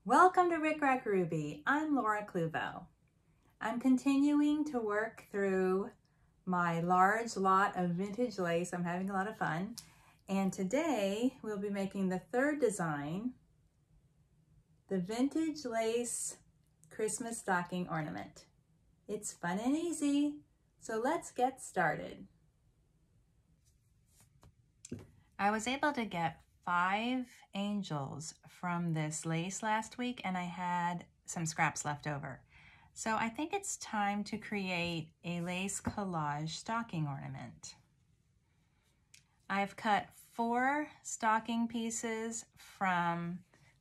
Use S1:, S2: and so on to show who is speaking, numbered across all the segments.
S1: Welcome to RickRackRuby. I'm Laura Cluvo. I'm continuing to work through my large lot of vintage lace. I'm having a lot of fun. And today we'll be making the third design, the vintage lace Christmas stocking ornament. It's fun and easy, so let's get started. I was able to get 5 angels from this lace last week, and I had some scraps left over. So I think it's time to create a lace collage stocking ornament. I've cut 4 stocking pieces from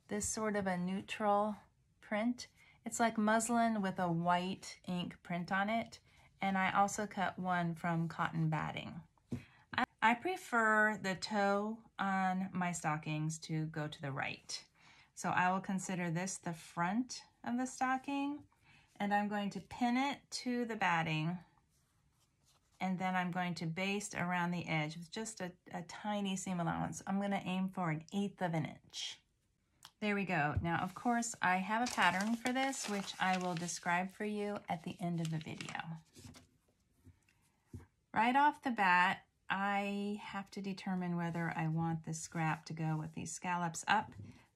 S1: this sort of a neutral print. It's like muslin with a white ink print on it, and I also cut one from cotton batting. I prefer the toe on my stockings to go to the right. So I will consider this the front of the stocking, and I'm going to pin it to the batting, and then I'm going to baste around the edge with just a tiny seam allowance. I'm going to aim for 1/8 of an inch. There we go. Now, of course, I have a pattern for this, which I will describe for you at the end of the video. Right off the bat, I have to determine whether I want this scrap to go with these scallops up.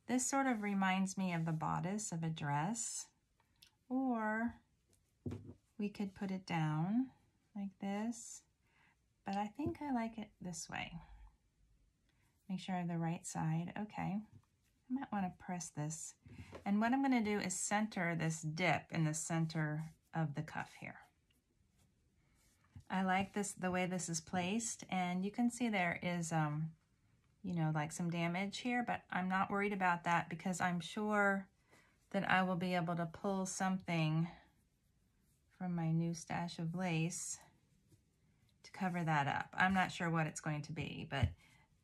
S1: This sort of reminds me of the bodice of a dress, or we could put it down like this, but I think I like it this way. Make sure I have the right side. Okay, I might want to press this. And what I'm going to do is center this dip in the center of the cuff here. I like this, the way this is placed, and you can see there is, you know, like some damage here, but I'm not worried about that because I'm sure that I will be able to pull something from my new stash of lace to cover that up. I'm not sure what it's going to be, but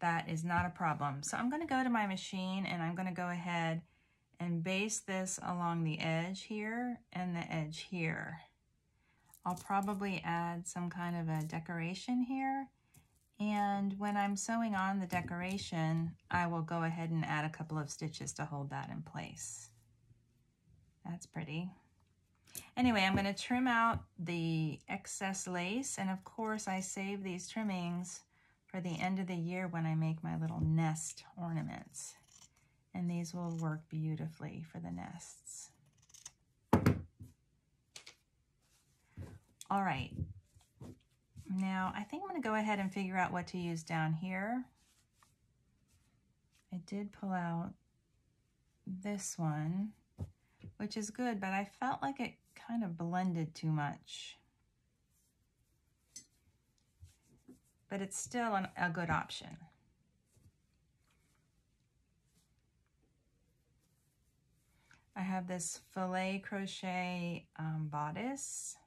S1: that is not a problem. So I'm going to go to my machine and I'm going to go ahead and baste this along the edge here and the edge here. I'll probably add some kind of a decoration here, and when I'm sewing on the decoration, I will go ahead and add a couple of stitches to hold that in place. That's pretty. Anyway, I'm going to trim out the excess lace, and of course I save these trimmings for the end of the year when I make my little nest ornaments, and these will work beautifully for the nests. All right, now I think I'm going to go ahead and figure out what to use down here. I did pull out this one, which is good, but I felt like it kind of blended too much. But it's still a good option. I have this filet crochet bodice,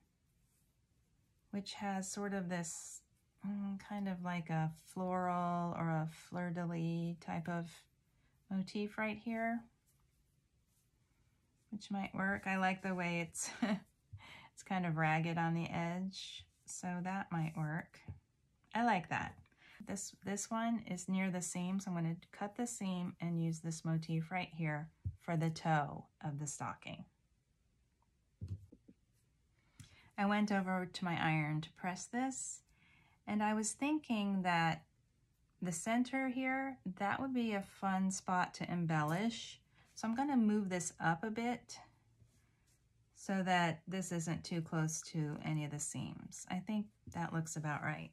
S1: which has sort of this kind of like a floral or a fleur-de-lis type of motif right here, which might work. I like the way it's it's kind of ragged on the edge, so that might work. I like that. This one is near the seam, so I'm going to cut the seam and use this motif right here for the toe of the stocking. I went over to my iron to press this, and I was thinking that the center here, that would be a fun spot to embellish. So I'm going to move this up a bit so that this isn't too close to any of the seams. I think that looks about right.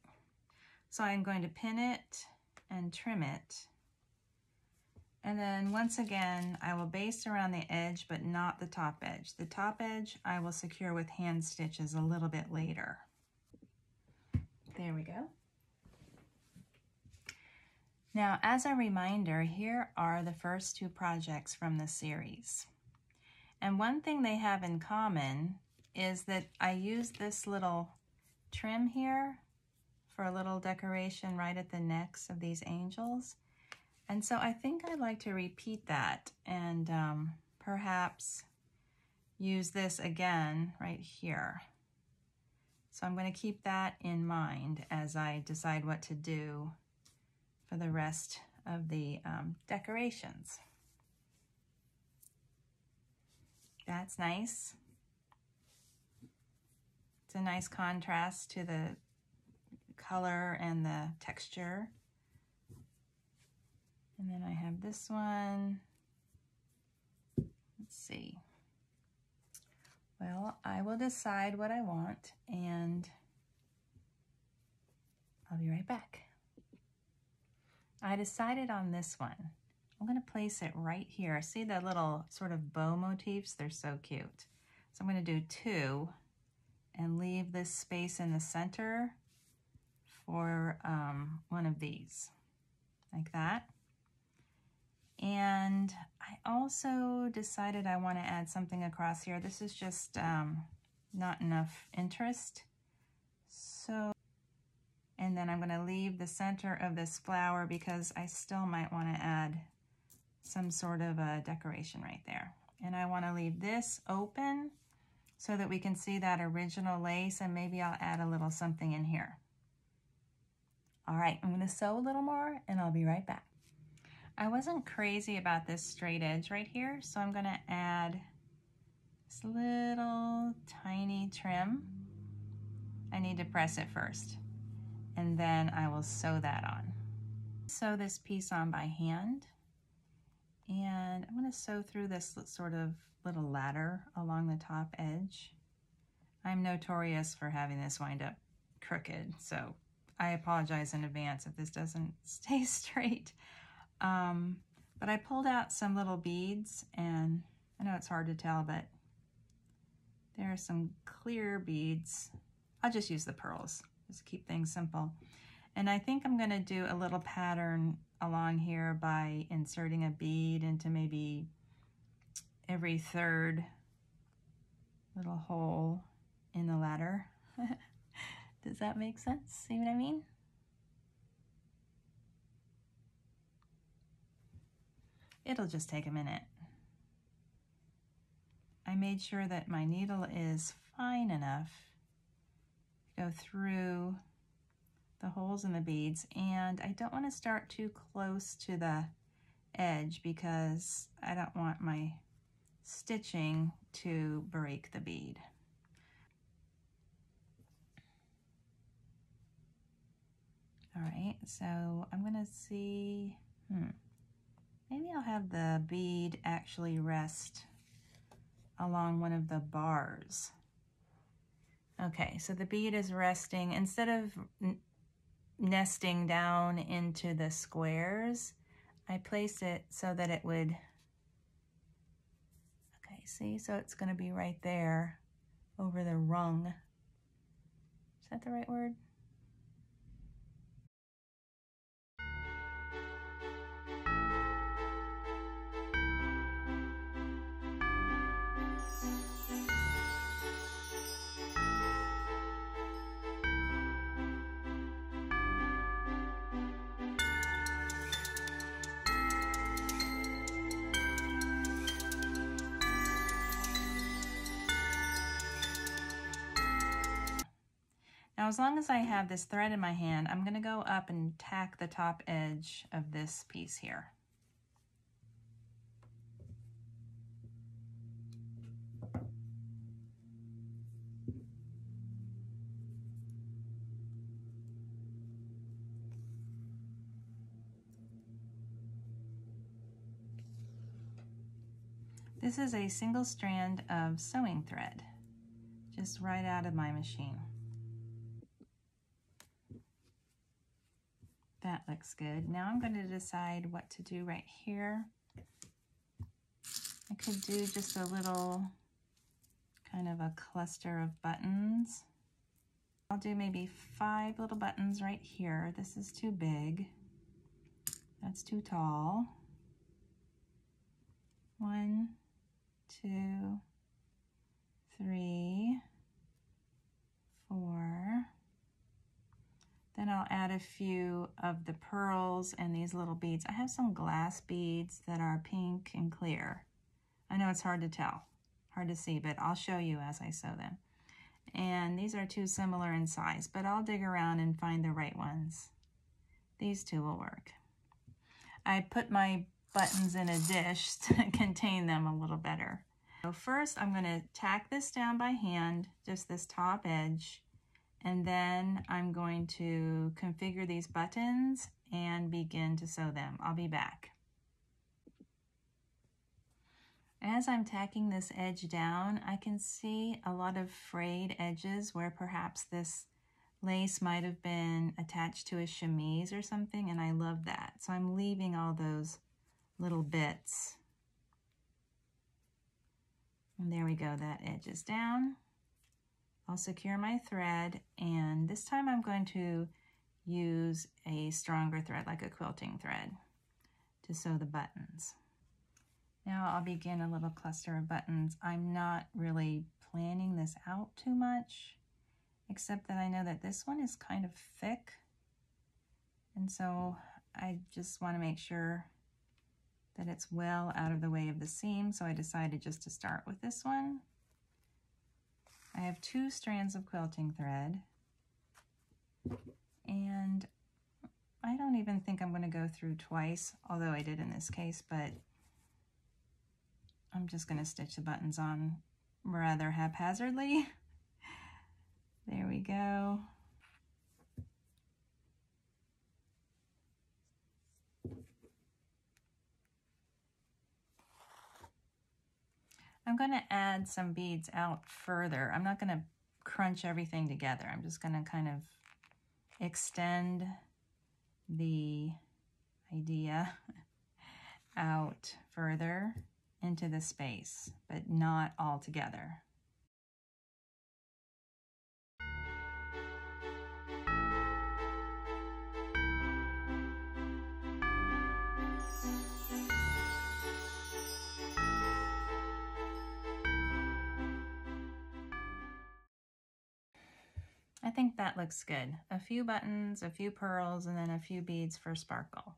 S1: So I'm going to pin it and trim it. And then once again, I will baste around the edge, but not the top edge. The top edge I will secure with hand stitches a little bit later. There we go. Now, as a reminder, here are the first 2 projects from the series. And one thing they have in common is that I used this little trim here for a little decoration right at the necks of these angels. And so I think I'd like to repeat that and perhaps use this again right here. So I'm going to keep that in mind as I decide what to do for the rest of the decorations. That's nice. It's a nice contrast to the color and the texture. And then I have this one. Let's see. Well, I will decide what I want and I'll be right back. I decided on this one. I'm going to place it right here. See the little sort of bow motifs? They're so cute. So I'm going to do 2 and leave this space in the center for one of these, like that. And I also decided I want to add something across here. This is just not enough interest. So, and then I'm going to leave the center of this flower because I still might want to add some sort of a decoration right there. And I want to leave this open so that we can see that original lace, and maybe I'll add a little something in here. All right, I'm going to sew a little more and I'll be right back. I wasn't crazy about this straight edge right here, so I'm going to add this little tiny trim. I need to press it first, and then I will sew that on. Sew this piece on by hand, and I'm going to sew through this sort of little ladder along the top edge. I'm notorious for having this wind up crooked, so I apologize in advance if this doesn't stay straight. But I pulled out some little beads, and I know it's hard to tell, but there are some clear beads. I'll just use the pearls, just keep things simple. And I think I'm going to do a little pattern along here by inserting a bead into maybe every third little hole in the ladder. Does that make sense? See what I mean? It'll just take a minute. I made sure that my needle is fine enough to go through the holes in the beads, and I don't want to start too close to the edge because I don't want my stitching to break the bead. All right, so I'm gonna see, maybe I'll have the bead actually rest along one of the bars. Okay, so the bead is resting, instead of nesting down into the squares, I placed it so that it would, okay, see, so it's gonna be right there over the rung. Is that the right word? Now, as long as I have this thread in my hand, I'm going to go up and tack the top edge of this piece here. This is a single strand of sewing thread, just right out of my machine. That looks good. Now I'm going to decide what to do right here. I could do just a little kind of a cluster of buttons. I'll do maybe 5 little buttons right here. This is too big. That's too tall. 1, 2, 3, 4. Then I'll add a few of the pearls and these little beads. I have some glass beads that are pink and clear. I know it's hard to tell, hard to see, but I'll show you as I sew them. And these are too similar in size, but I'll dig around and find the right ones. These two will work. I put my buttons in a dish to contain them a little better. So first I'm going to tack this down by hand, just this top edge, and then I'm going to configure these buttons and begin to sew them. I'll be back. As I'm tacking this edge down, I can see a lot of frayed edges where perhaps this lace might have been attached to a chemise or something, and I love that. So I'm leaving all those little bits. And there we go, that edge is down. I'll secure my thread, and this time I'm going to use a stronger thread, like a quilting thread, to sew the buttons. Now I'll begin a little cluster of buttons. I'm not really planning this out too much, except that I know that this one is kind of thick, and so I just want to make sure that it's well out of the way of the seam, so I decided just to start with this one. I have 2 strands of quilting thread, and I don't even think I'm going to go through twice, although I did in this case, but I'm just going to stitch the buttons on rather haphazardly. There we go. I'm going to add some beads out further. I'm not going to crunch everything together. I'm just going to kind of extend the idea out further into the space, but not all together. I think that looks good. A few buttons, a few pearls, and then a few beads for sparkle.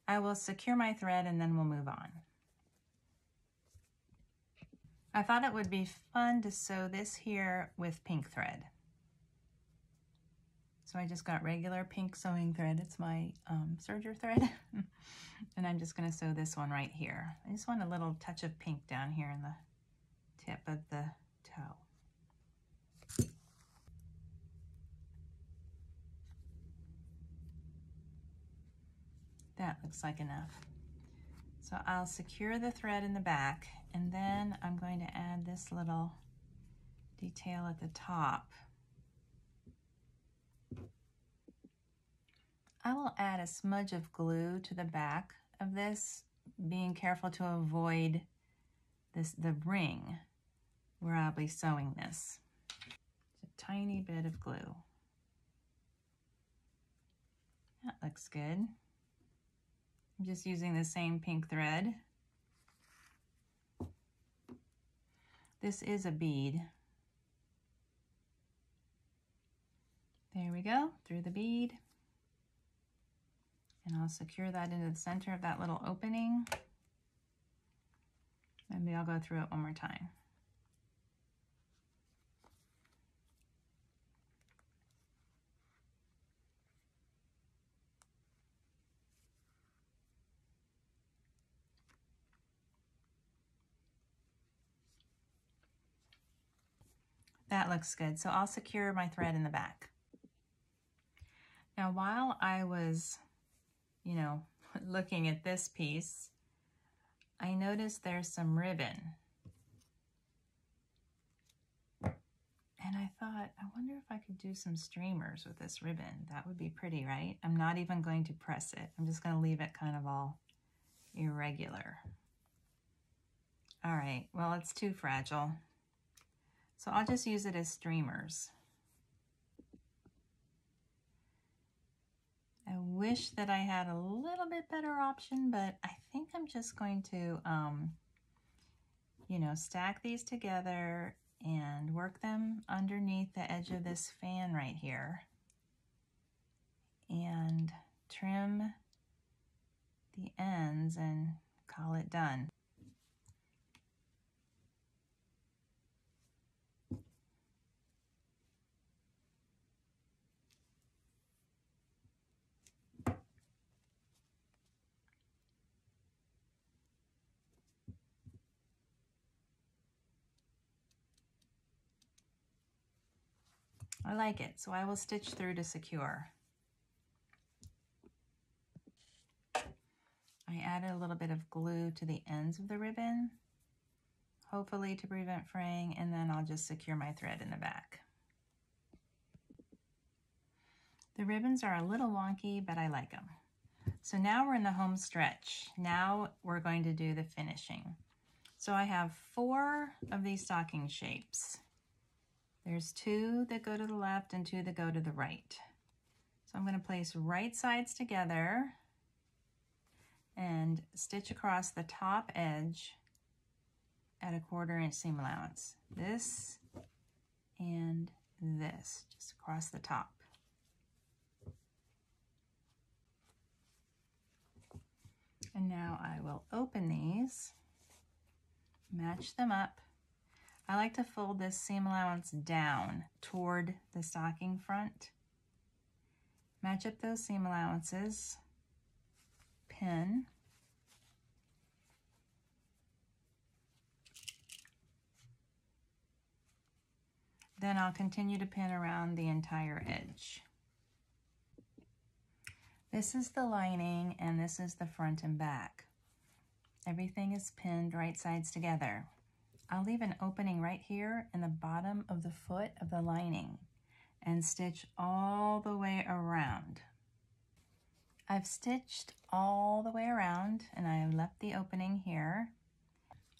S1: I will secure my thread and then we'll move on. I thought it would be fun to sew this here with pink thread. So I just got regular pink sewing thread. It's my serger thread. And I'm just going to sew this one right here. I just want a little touch of pink down here in the tip of the toe. That looks like enough. So I'll secure the thread in the back, and then I'm going to add this little detail at the top. I will add a smudge of glue to the back of this, being careful to avoid the ring where I'll be sewing this. Just a tiny bit of glue. That looks good. I'm just using the same pink thread. This is a bead. There we go, through the bead. And I'll secure that into the center of that little opening. Maybe I'll go through it one more time. That looks good. So I'll secure my thread in the back. Now, while I was, looking at this piece, I noticed there's some ribbon. And I thought, I wonder if I could do some streamers with this ribbon. That would be pretty, right? I'm not even going to press it. I'm just going to leave it kind of all irregular. All right, well, it's too fragile. So I'll just use it as streamers. I wish that I had a little bit better option, but I think I'm just going to, stack these together and work them underneath the edge of this fan right here and trim the ends and call it done. I like it, so I will stitch through to secure. I added a little bit of glue to the ends of the ribbon, hopefully to prevent fraying, and then I'll just secure my thread in the back. The ribbons are a little wonky, but I like them. So now we're in the home stretch. Now we're going to do the finishing. So I have 4 of these stocking shapes. There's 2 that go to the left and 2 that go to the right. So I'm going to place right sides together and stitch across the top edge at a 1/4 inch seam allowance. This and this, just across the top. And now I will open these, match them up. I like to fold this seam allowance down toward the stocking front. Match up those seam allowances, pin, then I'll continue to pin around the entire edge. This is the lining and this is the front and back. Everything is pinned right sides together. I'll leave an opening right here in the bottom of the foot of the lining and stitch all the way around. I've stitched all the way around and I left the opening here.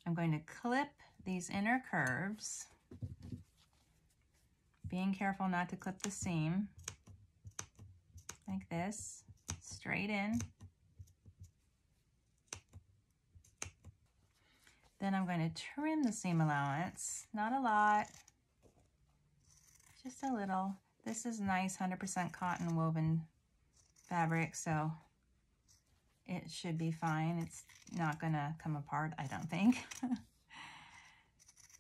S1: I'm going to clip these inner curves, being careful not to clip the seam, like this, straight in. Then I'm going to trim the seam allowance, not a lot, just a little. This is nice 100% cotton woven fabric, so it should be fine. It's not gonna come apart, I don't think.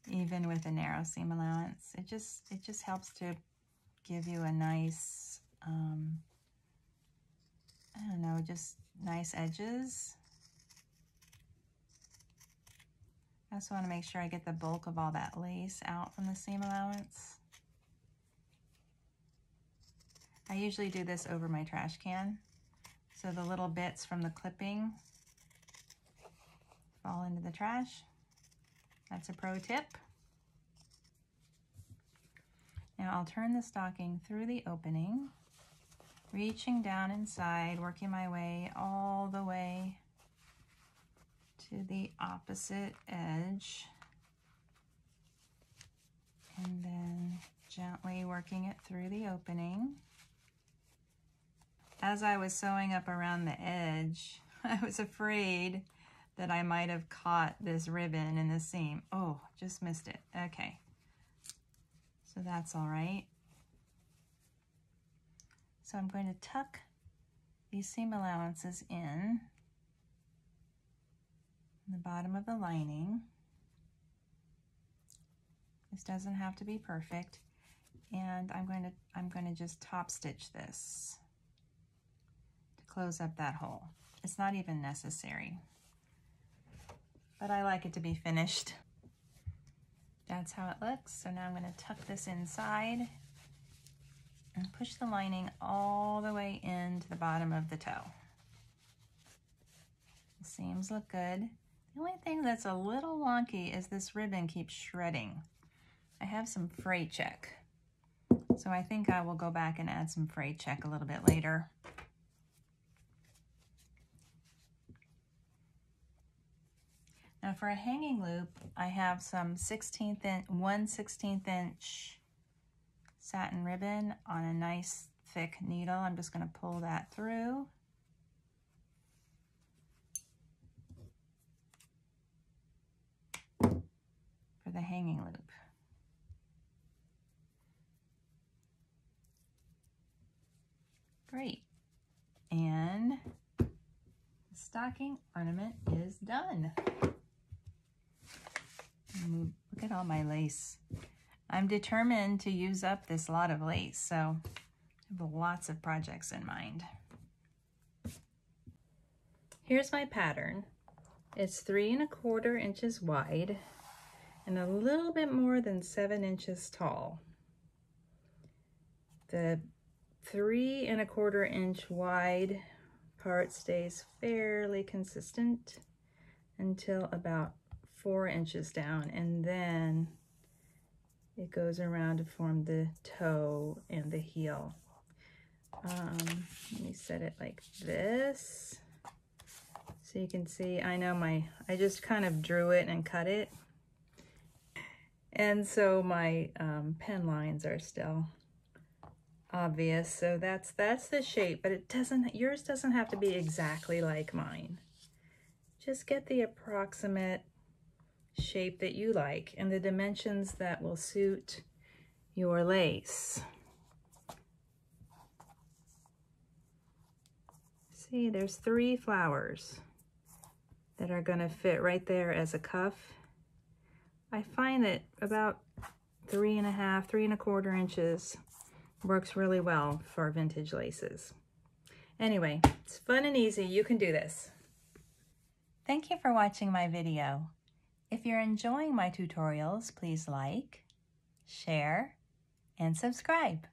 S1: Even with a narrow seam allowance. It just helps to give you a nice, I don't know, just nice edges. I also want to make sure I get the bulk of all that lace out from the seam allowance. I usually do this over my trash can, so the little bits from the clipping fall into the trash. That's a pro tip. Now I'll turn the stocking through the opening, reaching down inside, working my way all the way to the opposite edge, and then gently working it through the opening. As I was sewing up around the edge, I was afraid that I might have caught this ribbon in the seam. Oh, just missed it. Okay, so that's all right. So I'm going to tuck these seam allowances in the bottom of the lining. This doesn't have to be perfect, and I'm going to just top stitch this to close up that hole. It's not even necessary, but I like it to be finished. That's how it looks. So now I'm going to tuck this inside and push the lining all the way into the bottom of the toe. The seams look good. The only thing that's a little wonky is this ribbon keeps shredding. I have some fray check, so I think I will go back and add some fray check a little bit later. Now for a hanging loop, I have some 1/16 inch satin ribbon on a nice thick needle. I'm just going to pull that through. For the hanging loop. Great. And the stocking ornament is done. Look at all my lace. I'm determined to use up this lot of lace, so I have lots of projects in mind. Here's my pattern. It's 3 1/4 inches wide and a little bit more than 7 inches tall. The 3 1/4 inch wide part stays fairly consistent until about 4 inches down, and then it goes around to form the toe and the heel. Let me set it like this so you can see. I know I just kind of drew it and cut it, and so my pen lines are still obvious. So that's the shape, but yours doesn't have to be exactly like mine. Just get the approximate shape that you like and the dimensions that will suit your lace. See, there's 3 flowers that are going to fit right there as a cuff. I find that about 3 1/2, 3 1/4 inches works really well for vintage laces. Anyway, it's fun and easy. You can do this. Thank you for watching my video. If you're enjoying my tutorials, please like, share, and subscribe.